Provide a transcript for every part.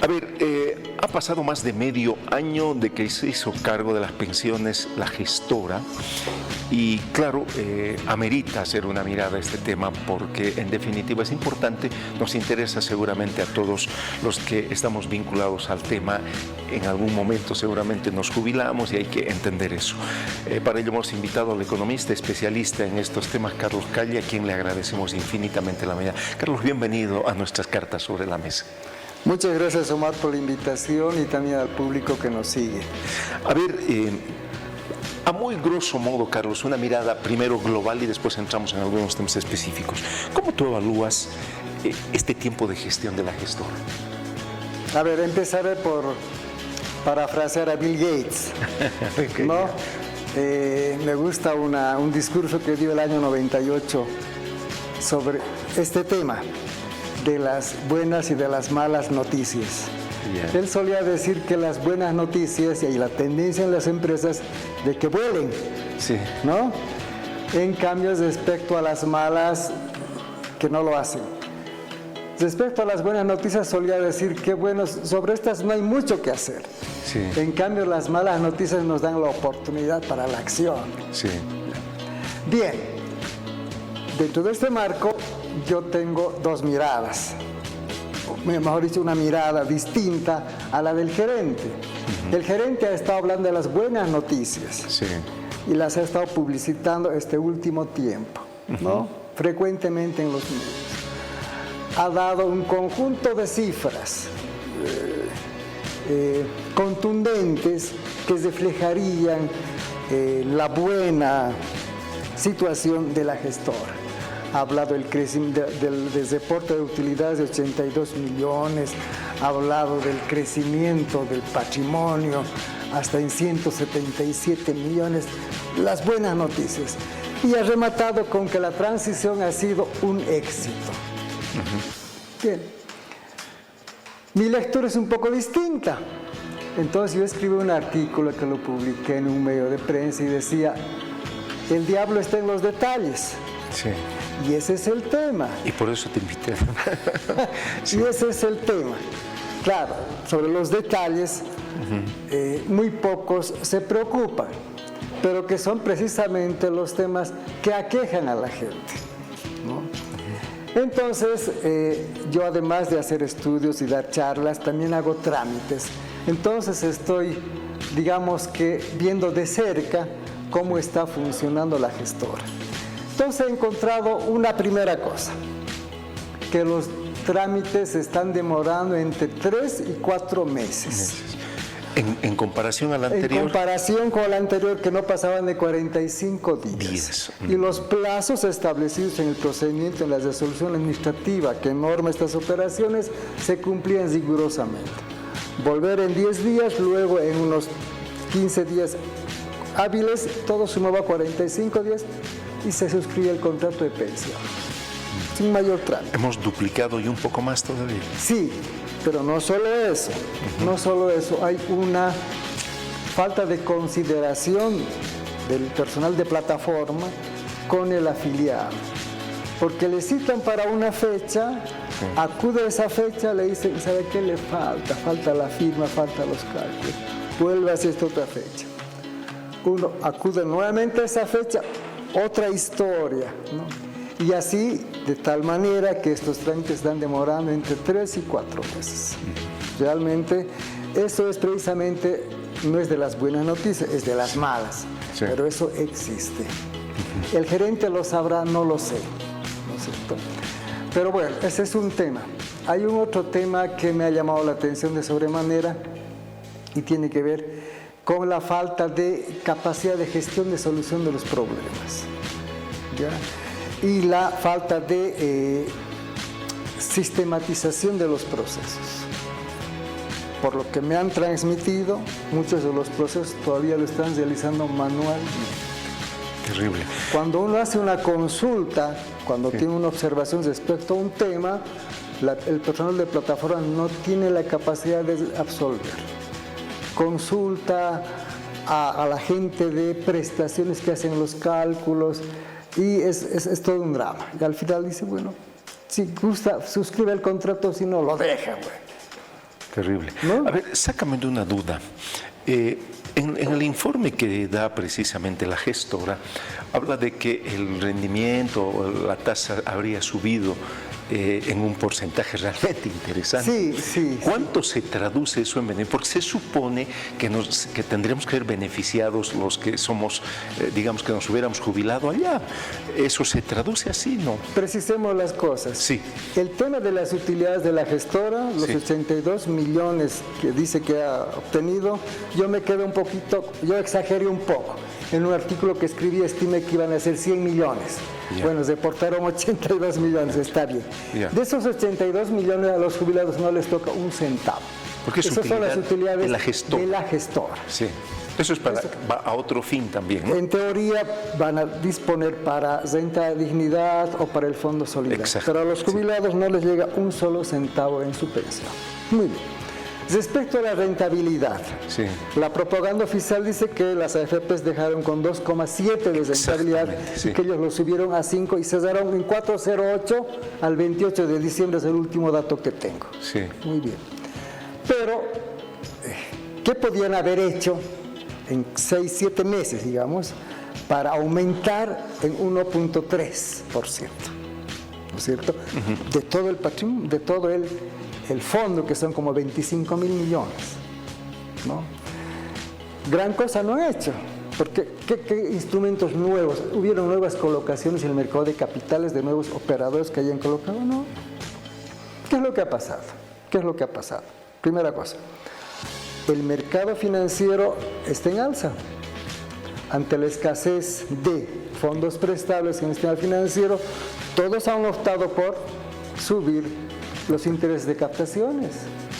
A ver, ha pasado más de medio año de que se hizo cargo de las pensiones la gestora y claro, amerita hacer una mirada a este tema porque en definitiva es importante, nos interesa seguramente a todos los que estamos vinculados al tema. En algún momento seguramente nos jubilamos y hay que entender eso. Para ello hemos invitado al economista especialista en estos temas, Carlos Calle, a quien le agradecemos infinitamente la mañana. Carlos, bienvenido a nuestras cartas sobre la mesa. Muchas gracias, Omar, por la invitación y también al público que nos sigue. A ver, a muy grosso modo, Carlos, una mirada primero global y después entramos en algunos temas específicos. ¿Cómo tú evalúas este tiempo de gestión de la gestora? A ver, empezaré por parafrasear a Bill Gates, Okay. ¿no? Me gusta un discurso que dio el año 98 sobre este tema de las buenas y de las malas noticias. Yeah. Él solía decir que las buenas noticias y la tendencia en las empresas de que vuelen, Sí. ¿no? En cambio, respecto a las malas, que no lo hacen. Respecto a las buenas noticias, solía decir que, bueno, sobre estas no hay mucho que hacer. Sí. En cambio, las malas noticias nos dan la oportunidad para la acción. Sí. Bien, dentro de este marco, yo tengo dos miradas. Mejor dicho, una mirada distinta a la del gerente. El gerente ha estado hablando de las buenas noticias. Sí. Y las ha estado publicitando este último tiempo, ¿no? Frecuentemente en los medios. Ha dado un conjunto de cifras contundentes que reflejarían la buena situación de la gestora. Ha hablado del reporte de utilidades de 82 millones, ha hablado del crecimiento del patrimonio hasta en 177 millones, las buenas noticias. Y ha rematado con que la transición ha sido un éxito. Bien, mi lectura es un poco distinta. Entonces yo escribí un artículo que lo publiqué en un medio de prensa y decía, el diablo está en los detalles. Sí. Y ese es el tema. Y por eso te invité. Sí. Y ese es el tema. Claro, sobre los detalles, muy pocos se preocupan, pero que son precisamente los temas que aquejan a la gente, ¿no? Entonces, yo además de hacer estudios y dar charlas, también hago trámites. Entonces estoy, digamos que, viendo de cerca cómo está funcionando la gestora. Entonces he encontrado una primera cosa, que los trámites se están demorando entre 3 y 4 meses. En comparación al anterior. En comparación con el anterior, que no pasaban de 45 días. Y los plazos establecidos en el procedimiento, en la resolución administrativa que norma estas operaciones, se cumplían rigurosamente. Volver en 10 días, luego en unos 15 días hábiles, todo sumaba 45 días y se suscribe el contrato de pensión. Sin mayor trámite. Hemos duplicado y un poco más todavía. Sí, pero no solo eso, no solo eso, hay una falta de consideración del personal de plataforma con el afiliado, porque le citan para una fecha, acude a esa fecha, le dicen, ¿sabe qué le falta? Falta la firma, falta los cálculos, vuelve a hacer esta otra fecha. Uno acude nuevamente a esa fecha, otra historia, ¿no? Y así, de tal manera que estos trámites están demorando entre 3 y 4 meses. Realmente, eso es precisamente, no es de las buenas noticias, es de las malas. Sí. Pero eso existe. El gerente lo sabrá, no lo sé, ¿no es cierto? Pero bueno, ese es un tema. Hay un otro tema que me ha llamado la atención de sobremanera y tiene que ver con la falta de capacidad de gestión de solución de los problemas, ¿ya? Y la falta de sistematización de los procesos. Por lo que me han transmitido, muchos de los procesos todavía lo están realizando manualmente. Terrible. Cuando uno hace una consulta, cuando tiene una observación respecto a un tema, el personal de plataforma no tiene la capacidad de absolver. Consulta a la gente de prestaciones que hacen los cálculos, y es todo un drama. Y al final dice, bueno, si gusta, suscribe el contrato, si no, lo deja. Bueno. Terrible. ¿No? A ver, sácame de una duda. En el informe que da precisamente la gestora, habla de que el rendimiento o la tasa habría subido en un porcentaje realmente interesante. Sí. ¿Cuánto se traduce eso en beneficio? Porque se supone que tendríamos que ser beneficiados los que somos, digamos que nos hubiéramos jubilado allá. ¿Eso se traduce así, no? Precisemos las cosas. Sí. El tema de las utilidades de la gestora, los 82 millones que dice que ha obtenido, yo me quedo un poquito, yo exageré un poco. En un artículo que escribí estimé que iban a ser 100 millones. Yeah. Bueno, se deportaron 82 millones, está bien. Yeah. De esos 82 millones a los jubilados no les toca un centavo. Porque esas son las utilidades de la gestora. Sí. Eso es va a otro fin también, ¿no? En teoría van a disponer para renta de dignidad o para el fondo solidario. Exacto. Pero a los jubilados no les llega un solo centavo en su pensión. Muy bien. Respecto a la rentabilidad, la propaganda oficial dice que las AFPs dejaron con 2,7 de rentabilidad y que ellos lo subieron a 5 y cesaron en 4,08 al 28 de diciembre, es el último dato que tengo. Sí. Muy bien. Pero, ¿qué podían haber hecho en 6, 7 meses, digamos, para aumentar en 1,3%? ¿No es cierto? De todo el patrimonio, de todo el fondo, que son como 25 mil millones, ¿no? Gran cosa no ha hecho, porque ¿qué instrumentos nuevos? ¿Hubieron nuevas colocaciones en el mercado de capitales de nuevos operadores que hayan colocado? No. ¿Qué es lo que ha pasado? ¿Qué es lo que ha pasado? Primera cosa, el mercado financiero está en alza. Ante la escasez de fondos prestables en el sistema financiero, todos han optado por subir los intereses de captaciones.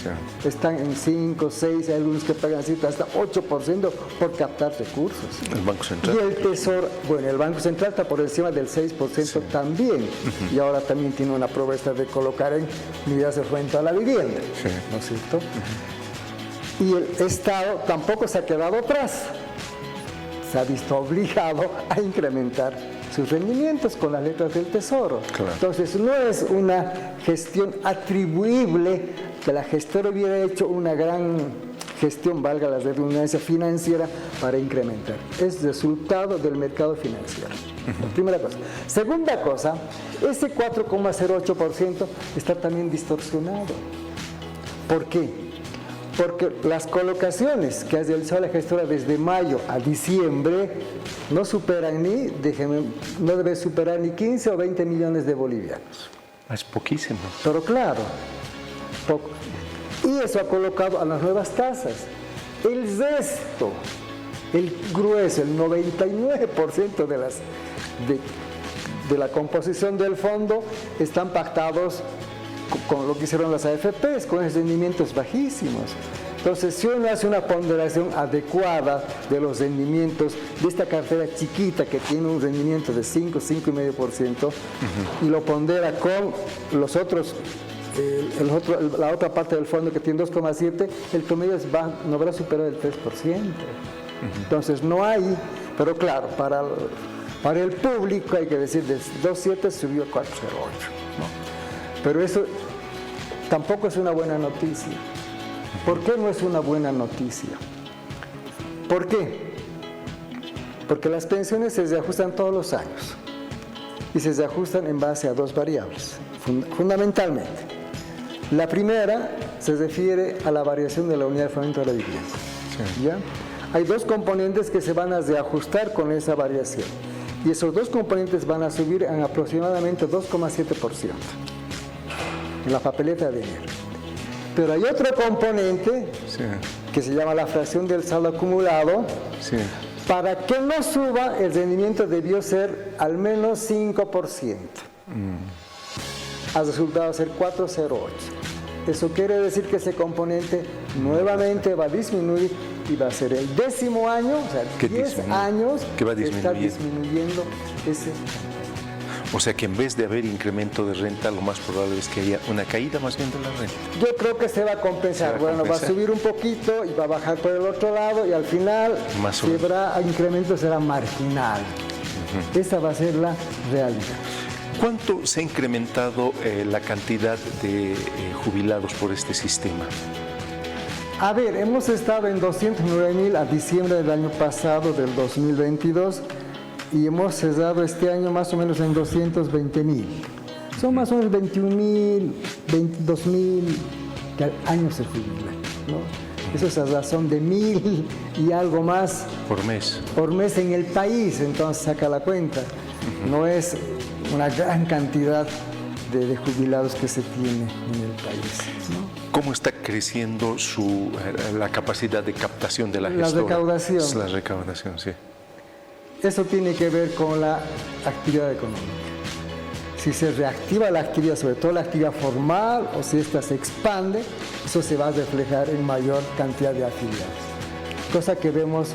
Sí. Están en 5, 6, hay algunos que pagan hasta 8% por captar recursos. El Banco Central. Y el Tesoro, bueno, el Banco Central está por encima del 6% también. Y ahora también tiene una propuesta de colocar en medidas de renta a la vivienda. Sí. ¿No es cierto? Y el Estado tampoco se ha quedado atrás. Se ha visto obligado a incrementar sus rendimientos con las letras del Tesoro. Claro. Entonces, no es una gestión atribuible que la gestora hubiera hecho una gran gestión, valga la redundancia, financiera para incrementar. Es resultado del mercado financiero. Primera cosa. Segunda cosa, ese 4,08% está también distorsionado. ¿Por qué? Porque las colocaciones que ha realizado la gestora desde mayo a diciembre no superan no debe superar ni 15 o 20 millones de bolivianos. Es poquísimo. Pero claro, poco. Y eso ha colocado a las nuevas tasas. El resto, el grueso, el 99% de la composición del fondo están pactados con lo que hicieron las AFPs, con esos rendimientos bajísimos. Entonces, si uno hace una ponderación adecuada de los rendimientos de esta cartera chiquita que tiene un rendimiento de 5, 5,5%, y lo pondera con los otros, la otra parte del fondo que tiene 2,7, el promedio no habrá superado el 3%. Entonces, no hay, pero claro, para el público hay que decir, de 2,7 subió a 4,08, ¿no? Pero eso tampoco es una buena noticia. ¿Por qué no es una buena noticia? ¿Por qué? Porque las pensiones se reajustan todos los años y se reajustan en base a dos variables, fundamentalmente. La primera se refiere a la variación de la unidad de fomento de la vivienda. Sí. ¿Ya? Hay dos componentes que se van a reajustar con esa variación y esos dos componentes van a subir en aproximadamente 2,7%. En la papeleta de enero. Pero hay otro componente que se llama la fracción del saldo acumulado. Para que no suba, el rendimiento debió ser al menos 5%. Ha resultado ser 4,08. Eso quiere decir que ese componente nuevamente va a disminuir y va a ser el 10º año, o sea, 10 años que está disminuyendo ese. O sea que en vez de haber incremento de renta, lo más probable es que haya una caída más bien de la renta. Yo creo que se va a compensar. Va a subir un poquito y va a bajar por el otro lado y al final si habrá incremento será marginal. Esa va a ser la realidad. ¿Cuánto se ha incrementado la cantidad de jubilados por este sistema? A ver, hemos estado en 209.000 a diciembre del año pasado, del 2022, y hemos cerrado este año más o menos en 220.000. Son más o menos 21.000, 22.000 que al año se jubilan, ¿no? Eso es a razón de 1.000 y algo más por mes en el país, entonces saca la cuenta. No es una gran cantidad de jubilados que se tiene en el país, ¿no? ¿Cómo está creciendo la capacidad de captación de la gestora? La recaudación. La recaudación, sí. Eso tiene que ver con la actividad económica. Si se reactiva la actividad, sobre todo la actividad formal, o si esta se expande, eso se va a reflejar en mayor cantidad de afiliados. Cosa que vemos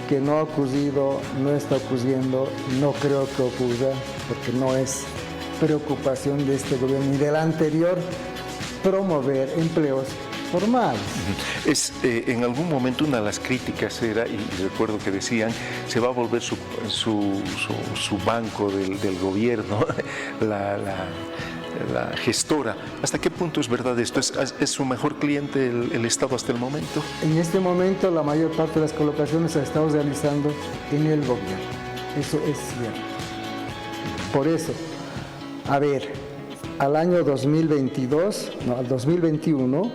que no ha ocurrido, no está ocurriendo, no creo que ocurra, porque no es preocupación de este gobierno ni del anterior promover empleos formales. En algún momento una de las críticas era, y recuerdo que decían, se va a volver su banco del gobierno, la gestora. ¿Hasta qué punto es verdad esto? ¿Es su mejor cliente el Estado hasta el momento? En este momento la mayor parte de las colocaciones se están realizando en el gobierno. Eso es cierto. Por eso, a ver, al año 2022, no, al 2021,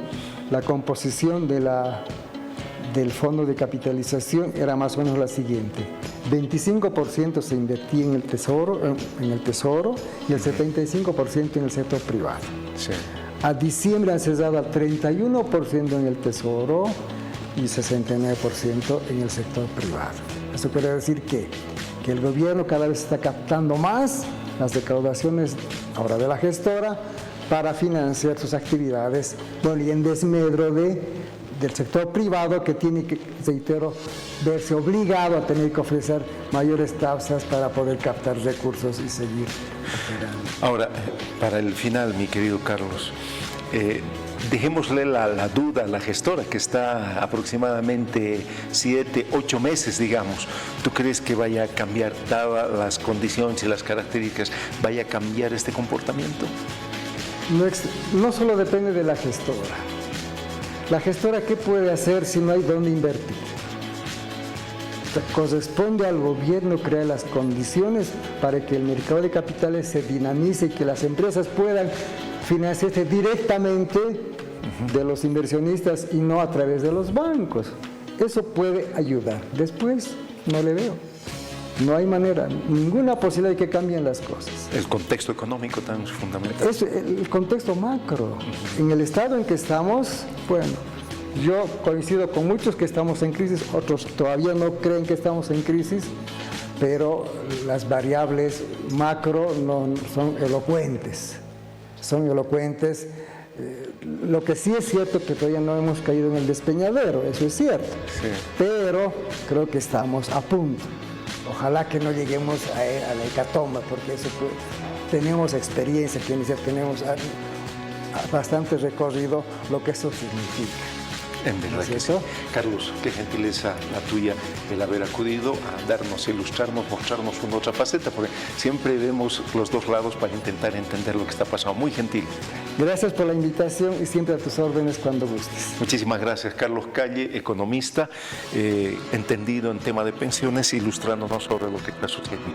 la composición del fondo de capitalización era más o menos la siguiente. 25% se invertía en el tesoro y el 75% en el sector privado. Sí. A diciembre han cesado al 31% en el tesoro y 69% en el sector privado. Eso quiere decir que el gobierno cada vez está captando más las recaudaciones ahora de la gestora para financiar sus actividades, bueno, y en desmedro del sector privado, que tiene que, reitero, verse obligado a tener que ofrecer mayores tasas para poder captar recursos y seguir operando. Ahora, para el final, mi querido Carlos, dejémosle la duda a la gestora, que está aproximadamente 7, 8 meses, digamos. ¿Tú crees que vaya a cambiar, dadas las condiciones y las características, vaya a cambiar este comportamiento? No solo depende de la gestora. La gestora, ¿qué puede hacer si no hay dónde invertir? Corresponde al gobierno crear las condiciones para que el mercado de capitales se dinamice y que las empresas puedan financiarse directamente de los inversionistas y no a través de los bancos. Eso puede ayudar. Después no le veo. No hay manera, ninguna posibilidad de que cambien las cosas. El contexto económico también es fundamental. Es el contexto macro. En el estado en que estamos, bueno, yo coincido con muchos que estamos en crisis, otros todavía no creen que estamos en crisis, pero las variables macro no son elocuentes. Son elocuentes. Lo que sí es cierto que todavía no hemos caído en el despeñadero, eso es cierto. Sí. Pero creo que estamos a punto. Ojalá que no lleguemos a la hecatombe, porque eso tenemos experiencia, tenemos bastante recorrido lo que eso significa. En verdad que sí. Carlos, qué gentileza la tuya el haber acudido a darnos, ilustrarnos, mostrarnos una otra faceta, porque siempre vemos los dos lados para intentar entender lo que está pasando. Muy gentil. Gracias por la invitación y siempre a tus órdenes cuando gustes. Muchísimas gracias. Carlos Calle, economista, entendido en tema de pensiones, ilustrándonos sobre lo que está sucediendo.